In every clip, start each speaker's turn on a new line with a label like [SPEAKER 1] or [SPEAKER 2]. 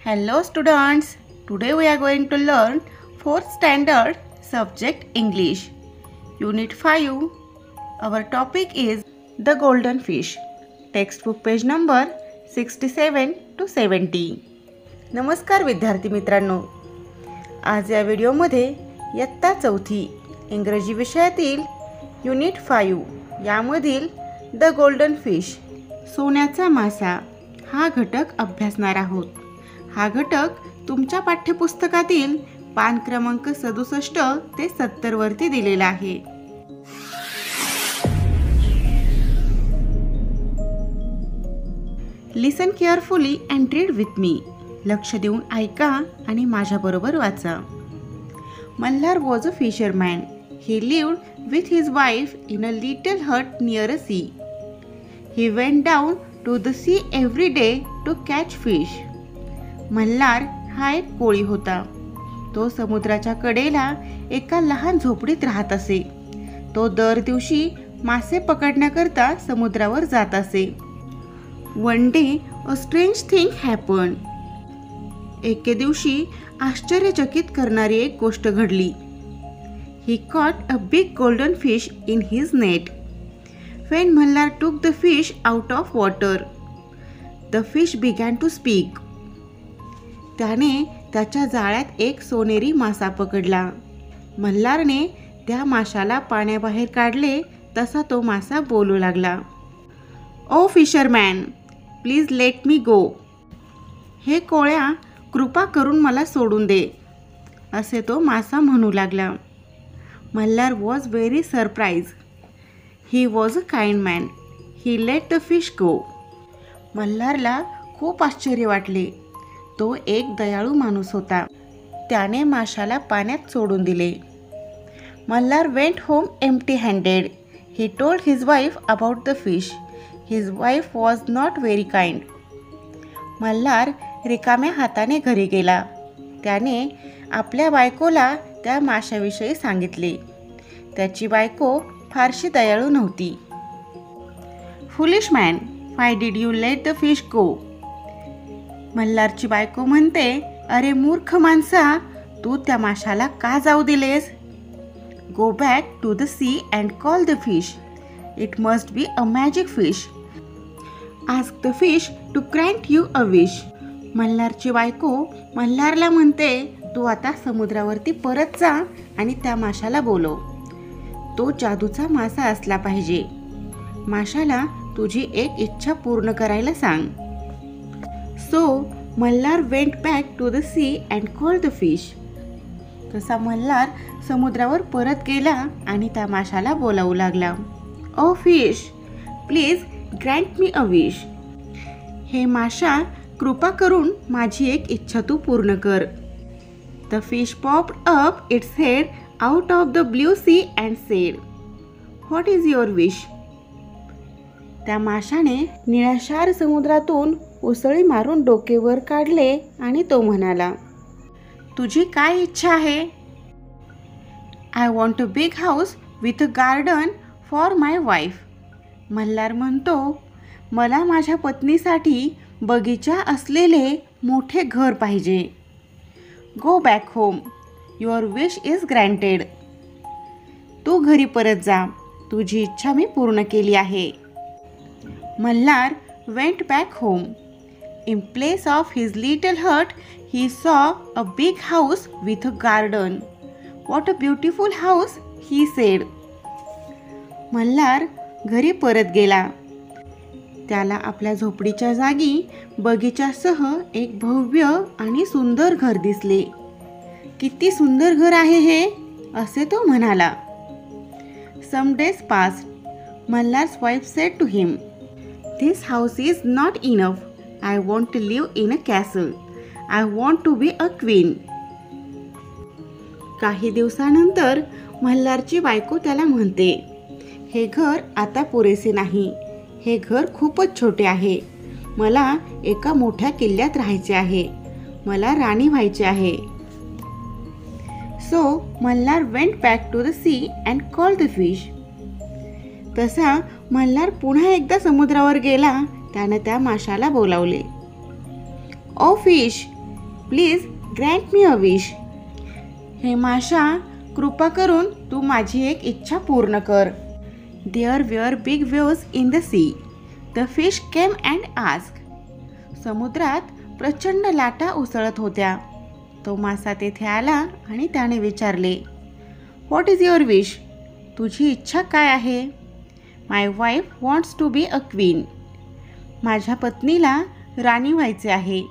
[SPEAKER 1] Hello students, today we are going to learn 4th standard subject English, Unit 5. Our topic is the golden fish. Textbook page number 67 to 70. नमस्कार विद्यार्थी मित्रांनो, आज या व्हिडिओमध्ये इयत्ता 4थी इंग्रजी विषयातील युनिट 5 यामधील द गोल्डन फिश सोन्याचा मासा हा घटक अभ्यासणार आहोत. हा घटक तुमच्या पाठ्यपुस्तकातील पान क्रमांक 67 ते 70 वरती दिलेला आहे. Listen carefully and read with me. लक्ष देऊन ऐका आणि माझ्याबरोबर वाचा. Malhar was a fisherman. He lived with his wife in a little hut near a sea. He went down to the sea every day to catch fish. Malhar हा एक कोळी होता. तो समुद्राच्या कडेला एका लहान झोपडीत राहत असे. तो दर दिवशी मासे पकडण्याकरता समुद्रावर जात असे. One day a strange thing happened. एके दिवशी आश्चर्यचकित करणारी एक गोष्ट घडली. He caught a big golden fish in his net. When Mallar took the fish out of water, the fish began to speak. त्याने त्याच्या जाळ्यात एक सोनेरी मासा पकडला. मल्हारने त्या माशाला पाण्याबाहेर काढले तसा तो मासा बोलू लागला. ओ फिशरमॅन, प्लीज लेट मी गो. हे कोळ्या, कृपा करून मला सोडून दे, असे तो मासा म्हणू लागला. Mallar was very surprised. He was a kind man. He let the fish go. मल्हारला खूप आश्चर्य वाटले. तो एक दयाळू माणूस होता. त्याने माशाला पाण्यात सोडून दिले. Mallar went home empty-handed. He told his wife about the fish. His wife was not very kind. Malhar रिकाम्या हाताने घरी गेला. त्याने आपल्या बायकोला त्या माशाविषयी सांगितले. त्याची बायको फारशी दयाळू नव्हती. Foolish man, why did you let the fish go. मल्हारची बायको म्हणते, अरे मूर्ख माणसा, तू त्या माशाला का जाऊ दिलेस. Go back to the sea and call the fish. It must be a magic fish. Ask the fish to grant you a wish. मल्हारची बायको मल्हारला म्हणते, तू आता समुद्रावरती परत जा आणि त्या माशाला बोलव. तो जादूचा मासा असला पाहिजे. माशाला तुझी एक इच्छा पूर्ण करायला सांग. So Malhar went back to the sea and called the fish. तसा मल्हार समुद्रावर परत गेला आणि त्या माशाला बोलावू लागला. O fish, please grant me a wish. हे माशा, कृपा करून माझी एक इच्छा तू पूर्ण कर. The fish popped up its head out of the blue sea and said, "What is your wish?" त्या माशाने निळाशार समुद्रातून उसळी मारून डोके वर काढले आणि तो म्हणाला, तुझी काय इच्छा आहे. I want a big house with a garden for my wife. Malhar म्हणतो, मला माझ्या पत्नीसाठी बगीचा असलेले मोठे घर पाहिजे. Go back home. Your wish is granted. तू घरी परत जा. तुझी इच्छा मी पूर्ण केली आहे. Malhar went back home. In place of his little hut he saw a big house with a garden. What a beautiful house, he said. Malhar घरी परत गेला. त्याला आपल्या झोपडीच्या जागी बगीच्यासह एक भव्य आणि सुंदर घर दिसले. किती सुंदर घर आहे हे, असे तो म्हणाला. Some days passed. Malhar's wife said to him, this house is not enough. I want to live in a castle. I want to be a queen. काही दिवसानंतर मल्हारची बायको त्याला म्हणते, हे घर आता पुरेसे नाही. हे घर खूपच छोटे आहे. मला एका मोठ्या किल्ल्यात राहायचे आहे. मला राणी व्हायचे आहे. So Malhar went back to the sea and called the fish. तसा मल्हार पुन्हा एकदा समुद्रावर गेला. त्याने त्या माशाला बोलावले. O fish, please grant me a wish. हे माशा, कृपा करून तू माझी एक इच्छा पूर्ण कर. There were big waves in the sea. The fish came and ask. समुद्रात प्रचंड लाटा उसळत होत्या. तो मासा तेथे आला आणि त्याने विचारले, व्हॉट इज युअर विश? तुझी इच्छा काय आहे? My wife wants to be a queen. माझ्या पत्नीला राणी व्हायचे आहे.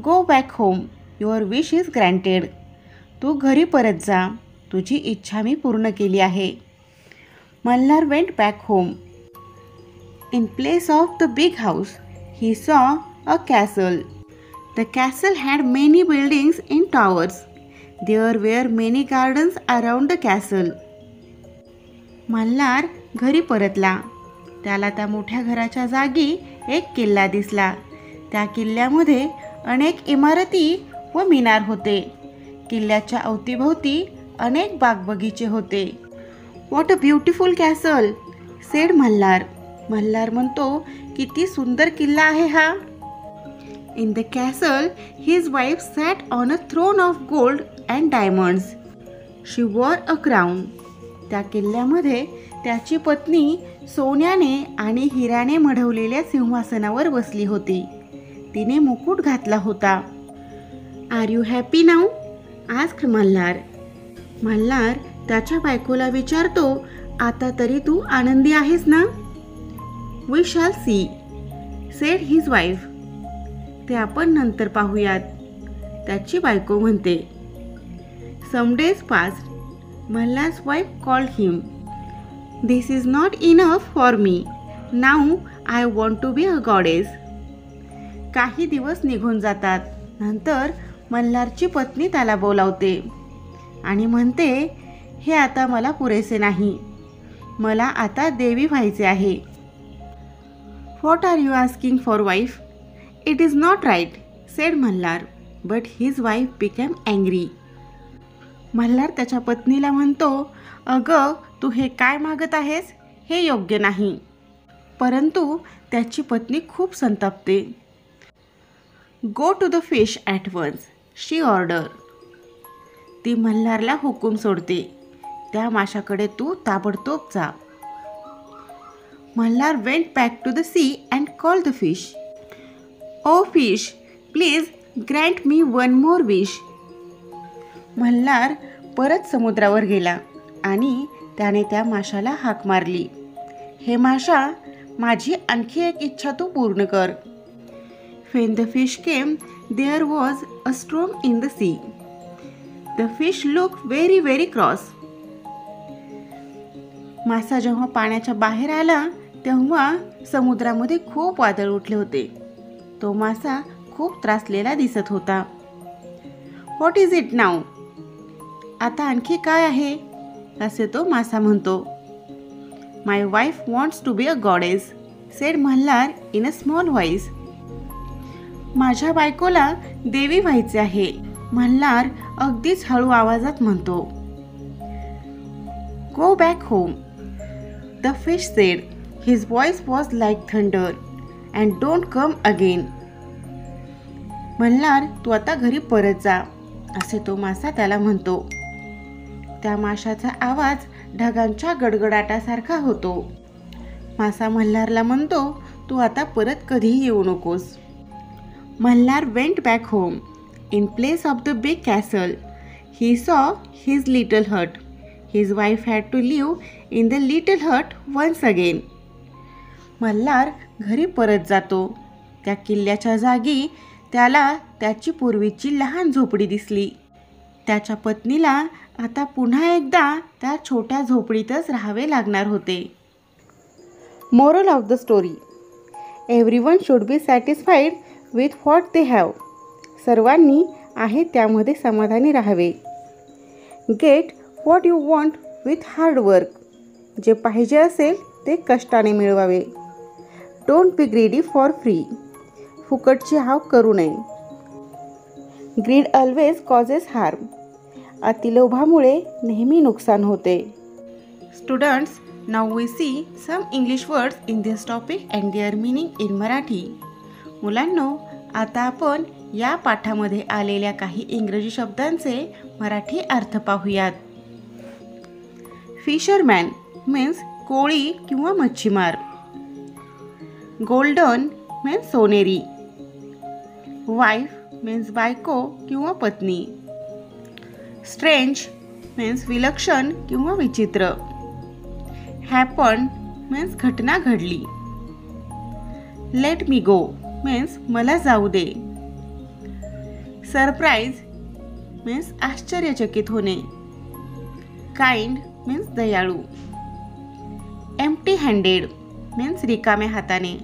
[SPEAKER 1] Go back home, your wish is granted. तू घरी परत जा, तुझी इच्छा मी पूर्ण केली आहे. Malhar went back home. In place of the big house he saw a castle. The castle had many buildings in towers. There were many gardens around the castle. Malhar घरी परतला. त्याला त्या मोठ्या घराच्या जागी एक किल्ला दिसला. त्या किल्ल्यामध्ये अनेक इमारती व मिनार होते. किल्ल्याच्या अवतीभोवती अनेक बागबगीचे होते. What a beautiful castle, said Malhar. Malhar म्हणतो, किती सुंदर किल्ला आहे हा. In the castle his wife sat on a throne of gold and diamonds. She wore a crown. त्या किल्ल्यामध्ये त्याची पत्नी सोन्याने आणि हिऱ्याने मढवलेल्या सिंहासनावर बसली होती. तिने मुकुट घातला होता. Are you happy now? Asked Malhar. Malhar त्याच्या बायकोला विचारतो, आता तरी तू आनंदी आहेस ना? We shall see, said his wife. ते आपण नंतर पाहूयात, त्याची बायको म्हणते. Some days passed. Malhar's wife called him. This is not enough for me. Now I want to be a goddess. काही दिवस निघून जातात. नंतर मल्हारची पत्नी त्याला बोलावते आणि म्हणते, हे आता मला पुरेसे नाही. मला आता देवी व्हायचे आहे. What are you asking for, wife? It is not right, said Malhar. But his wife became angry. Malhar त्याच्या पत्नीला म्हणतो, अगं तू हे काय मागत आहेस? हे योग्य नाही. परंतु त्याची पत्नी खूप संतापते. Go to the fish at once, she ordered. ती मल्हारला हुकूम सोडते. त्या माशाकडे तू ताबडतोब जा. Malhar went back to the sea and called the fish. Oh fish, please grant me one more wish. Malhar परत समुद्रावर गेला आणि त्याने त्या माशाला हाक मारली. हे माशा, माझी आणखी एक इच्छा तू पूर्ण कर. When the fish came, there was a storm in the sea. The fish looked very, very cross. मासा जेव्हा पाण्याच्या बाहेर आला तेव्हा समुद्रामध्ये खूप वादळ उठले होते. तो मासा खूप त्रासलेला दिसत होता. What is it now? आता आणखी काय आहे? असे तो मासा म्हणतो. My wife wants to be a goddess, said Malhar in a small voice. माझ्या बायकोला देवी व्हायचे आहे, मल्हार अगदीच हळू आवाजात म्हणतो. Go back home, the fish said. His voice was like thunder, and don't come again. Malhar, तू आता घरी परत जा, असे तो मासा त्याला म्हणतो. त्या माशाचा आवाज ढगांच्या गडगडाटासारखा होतो. मासा मल्हारला म्हणतो, तू आता परत कधीही येऊ नकोस. Malhar went back home. In place of the big castle he saw his little hut. His wife had to live in the little hut once again. Malhar घरी परत जातो. त्या किल्ल्याच्या जागी त्याला त्याची पूर्वीची लहान झोपडी दिसली. त्याच्या पत्नीला आता पुन्हा एकदा त्या छोट्या झोपडीतच राहावे लागणार होते. Moral of the story. Everyone should be satisfied with what they have. सर्वांनी आहे त्यामध्ये समाधानी राहावे. Get what you want with hard work. जे पाहिजे असेल ते कष्टाने मिळवावे. Don't be greedy for free. फुकटची हाव करू नये. Greed always causes harm. अतिलोभामुळे नेहमी नुकसान होते. Students, now we see some English words in this topic and their meaning in Marathi. मुलांनो, आता आपण या पाठामध्ये आलेल्या काही इंग्रजी शब्दांचे मराठी अर्थ पाहूयात. फिशरमॅन मीन्स कोळी किंवा मच्छीमार. गोल्डन मीन्स सोनेरी. वाईफ मीन्स बायको किंवा पत्नी. स्ट्रेंज मीन्स विलक्षण किंवा विचित्र. हॅपन मीन्स घटना घडली. लेट मी गो मीन्स मला जाऊ दे. सरप्राईज मीन्स आश्चर्यचकित होणे. काइंड मीन्स दयाळू. एम्प्टी हँडेड मीन्स रिकाम्या हाताने.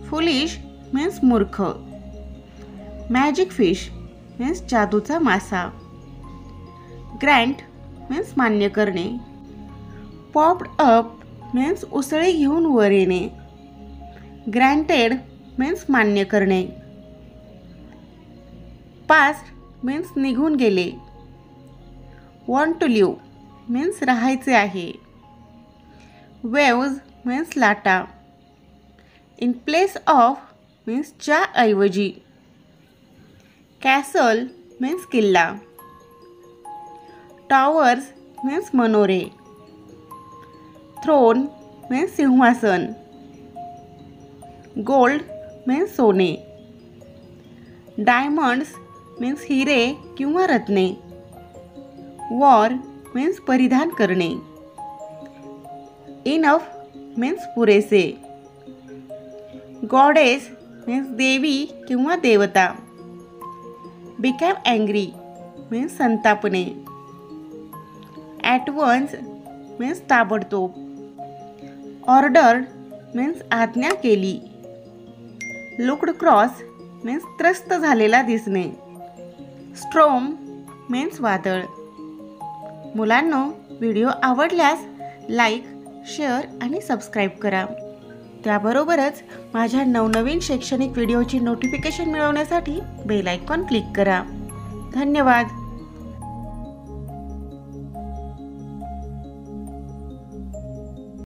[SPEAKER 1] फुलिश मीन्स मूर्ख. मॅजिक फिश मीन्स जादूचा मासा. ग्रँट मीन्स मान्य करणे. पॉप्ड अप मीन्स उसळी घेऊन वर येणे. ग्रँटेड मीन्स मान्य करणे. पास्ट मीन्स निघून गेले. वॉन्ट टू लिव्ह मीन्स राहायचे आहे. वेव्ज मीन्स लाटा. इन प्लेस ऑफ मीन्स च्या ऐवजी. कॅसल मीन्स किल्ला. टॉवर्स मीन्स मनोरे. थ्रोन मीन्स सिंहासन. गोल्ड मीन्स सोने. डायमंड्स मीन्स हिरे किंवा रत्ने. वॉर मीन्स परिधान करणे. इनफ मीन्स पुरेसे. गॉडेस मीन्स देवी किंवा देवता. बिकॅम अँग्री मीन्स संतापणे. ॲट वन्स मीन्स ताबडतोब. ऑर्डर्ड मीन्स आज्ञा केली. लुक्ड क्रॉस मीन्स त्रस्त झालेला दिसणे. स्ट्रोम मीन्स वादळ. मुलांनो, व्हिडिओ आवडल्यास लाईक, शेअर आणि सबस्क्राईब करा. त्याबरोबरच माझ्या नवनवीन शैक्षणिक व्हिडिओची नोटिफिकेशन मिळवण्यासाठी बेल आयकॉन क्लिक करा. धन्यवाद.